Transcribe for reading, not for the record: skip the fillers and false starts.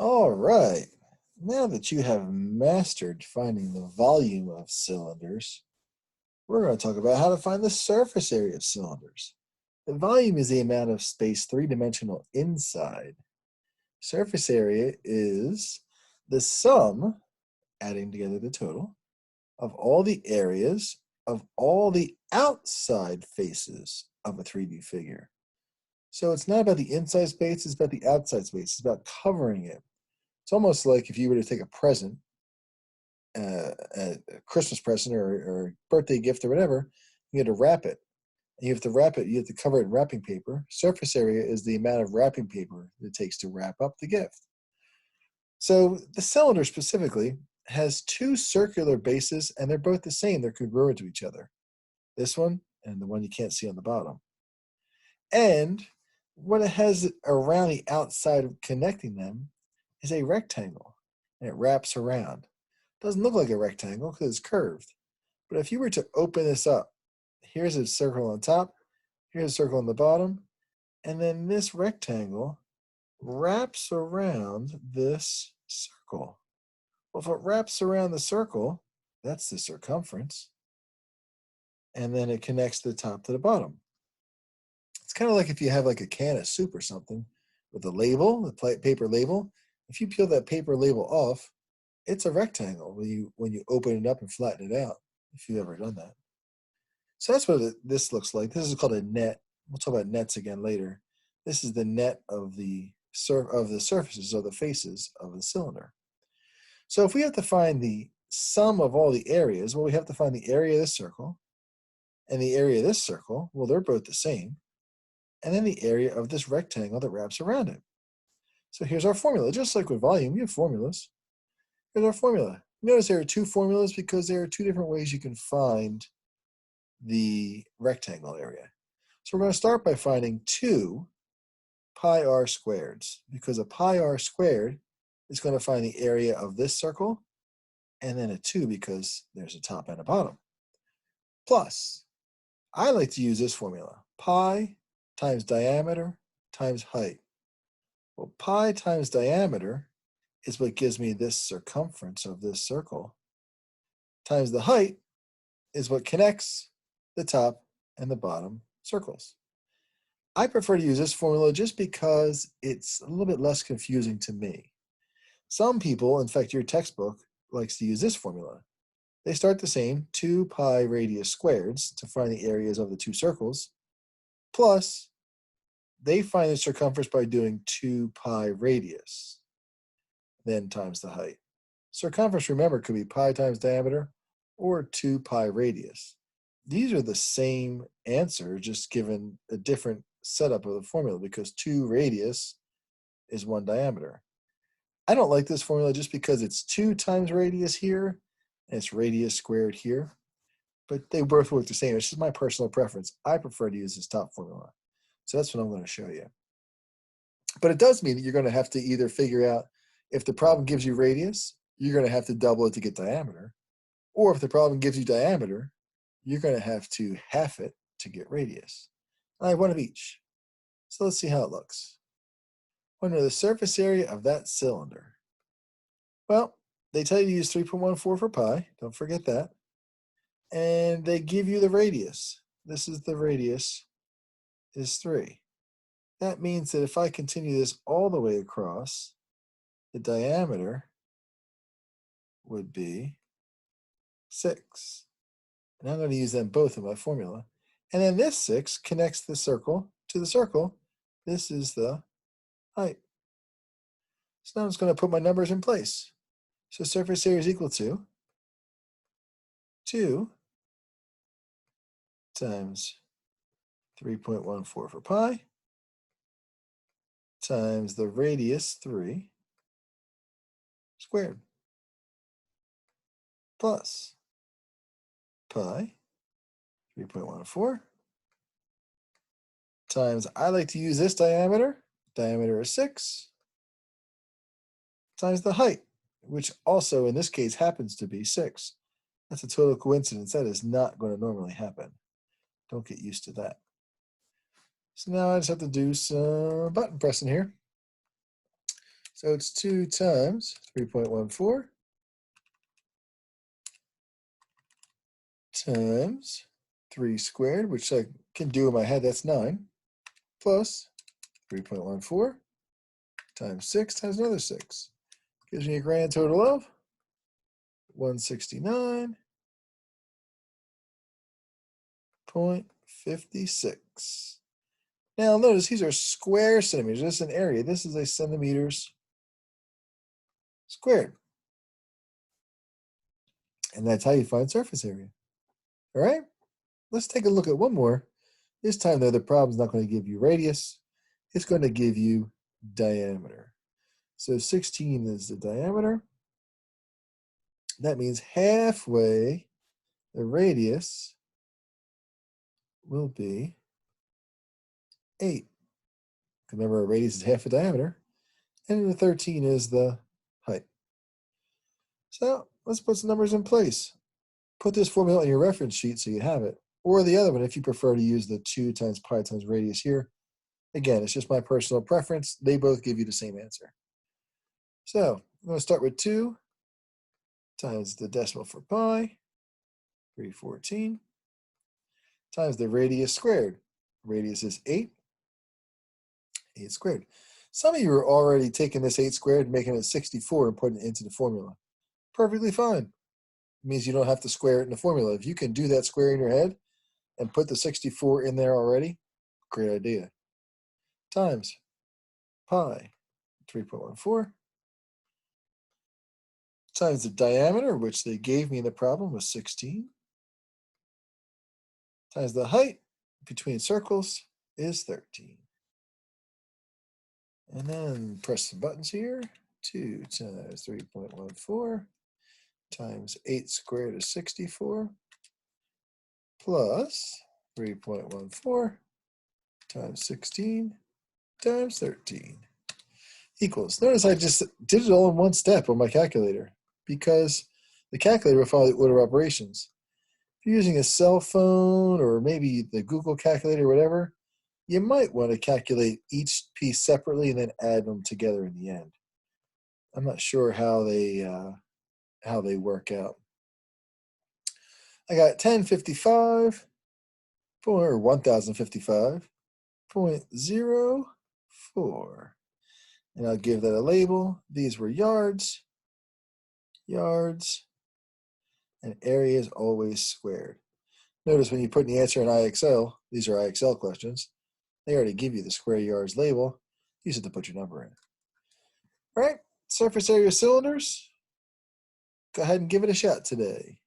All right. Now that you have mastered finding the volume of cylinders, we're going to talk about how to find the surface area of cylinders. The volume is the amount of space three-dimensional inside. Surface area is the sum, adding together the total, of all the areas of all the outside faces of a 3D figure. So it's not about the inside space, it's about the outside space. It's about covering it. It's almost like if you were to take a present, a Christmas present or a birthday gift or whatever, you had to wrap it. And you have to wrap it, you have to cover it in wrapping paper. Surface area is the amount of wrapping paper it takes to wrap up the gift. So the cylinder specifically has two circular bases, and they're both the same. They're congruent to each other. This one and the one you can't see on the bottom. And what it has around the outside of connecting them is a rectangle, and it wraps around. It doesn't look like a rectangle because it's curved. But if you were to open this up, here's a circle on top, here's a circle on the bottom, and then this rectangle wraps around this circle. Well, if it wraps around the circle, that's the circumference. And then it connects the top to the bottom. It's kind of like if you have like a can of soup or something with a label, the paper label. If you peel that paper label off, it's a rectangle when you open it up and flatten it out, if you've ever done that. So that's what this looks like. This is called a net. We'll talk about nets again later. This is the net of the surfaces or the faces of the cylinder. So if we have to find the sum of all the areas, well, we have to find the area of this circle and the area of this circle. Well, they're both the same. And then the area of this rectangle that wraps around it. So here's our formula. Just like with volume, we have formulas. Here's our formula. Notice there are two formulas because there are two different ways you can find the rectangle area. So we're going to start by finding 2 pi r squareds, because a pi r squared is going to find the area of this circle, and then a 2 because there's a top and a bottom. Plus, I like to use this formula, pi times diameter times height. Well, pi times diameter is what gives me this circumference of this circle, times the height is what connects the top and the bottom circles. I prefer to use this formula just because it's a little bit less confusing to me. Some people, in fact, your textbook likes to use this formula. They start the same, 2 pi radius squareds to find the areas of the two circles, plus they find the circumference by doing 2 pi radius, then times the height. Circumference, remember, could be pi times diameter or 2 pi radius. These are the same answer, just given a different setup of the formula, because 2 radius is 1 diameter. I don't like this formula just because it's 2 times radius here, and it's radius squared here. But they both work the same. It's just my personal preference. I prefer to use this top formula. So that's what I'm going to show you. But it does mean that you're going to have to either figure out, if the problem gives you radius, you're going to have to double it to get diameter. Or if the problem gives you diameter, you're going to have to half it to get radius. I have one of each. So let's see how it looks. I want to know the surface area of that cylinder. Well, they tell you to use 3.14 for pi. Don't forget that. And they give you the radius. This is the radius, is 3. That means that if I continue this all the way across, the diameter would be 6. And I'm going to use them both in my formula. And then this 6 connects the circle to the circle. This is the height. So now I'm just going to put my numbers in place. So surface area is equal to 2 times 3.14 for pi times the radius 3 squared plus pi 3.14 times, I like to use this diameter is 6, times the height, which also in this case happens to be 6. That's a total coincidence. That is not going to normally happen. Don't get used to that. So now I just have to do some button pressing here. So it's 2 times 3.14 times 3 squared, which I can do in my head, that's 9, plus 3.14 times 6 times another 6. Gives me a grand total of 169.56. Now notice these are square centimeters. This is an area. This is a centimeters squared. And that's how you find surface area. All right, let's take a look at one more. This time though, the problem's not going to give you radius. It's going to give you diameter. So 16 is the diameter. That means halfway the radius will be 8. Remember, a radius is half a diameter. And the 13 is the height. So let's put some numbers in place. Put this formula on your reference sheet so you have it. Or the other one if you prefer to use the 2 times pi times radius here. Again, it's just my personal preference. They both give you the same answer. So I'm going to start with 2 times the decimal for pi, 314, times the radius squared. Radius is 8 squared. Some of you are already taking this 8 squared and making it 64 and putting it into the formula. Perfectly fine. It means you don't have to square it in the formula. If you can do that square in your head and put the 64 in there already, great idea. Times pi, 3.14, times the diameter, which they gave me in the problem was 16, times the height between circles is 13. And then press some buttons here. 2 times 3.14 times 8 squared is 64 plus 3.14 times 16 times 13 equals. Notice I just did it all in one step on my calculator because the calculator will follow the order of operations. If you're using a cell phone or maybe the Google calculator or whatever, you might want to calculate each piece separately and then add them together in the end. I'm not sure how they work out. I got 1055 or 1055.04. And I'll give that a label. These were yards, and area is always squared. Notice when you put in the answer in IXL, these are IXL questions, they already give you the square yards label. You just have to put your number in. All right, surface area cylinders. Go ahead and give it a shot today.